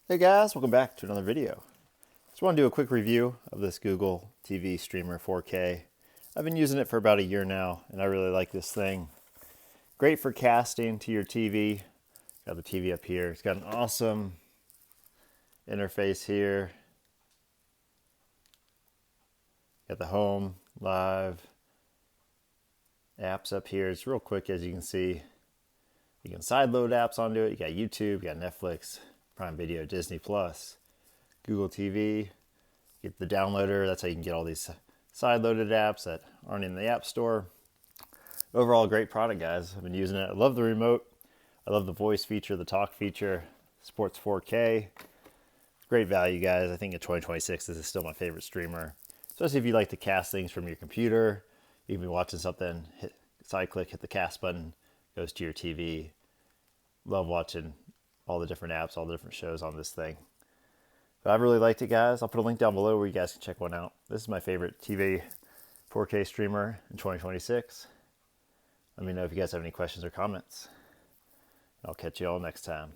Hey guys, welcome back to another video. Just want to do a quick review of this Google TV Streamer 4K. I've been using it for about a year now, and I really like this thing. Great for casting to your TV. Got the TV up here. It's got an awesome interface here. Got the home, live, apps up here. It's real quick, as you can see. You can sideload apps onto it. You got YouTube, you got Netflix, Prime Video, Disney Plus, Google TV. Get the downloader. That's how you can get all these side-loaded apps that aren't in the App Store. Overall, great product, guys. I've been using it. I love the remote. I love the voice feature, the talk feature. Supports 4K. Great value, guys. I think in 2026, this is still my favorite streamer. Especially if you like to cast things from your computer. You can be watching something, side click, hit the cast button, goes to your TV. Love watching all the different apps, all the different shows on this thing. But I've really liked it, guys. I'll put a link down below where you guys can check one out. This is my favorite TV 4K streamer in 2026. Let me know if you guys have any questions or comments. I'll catch you all next time.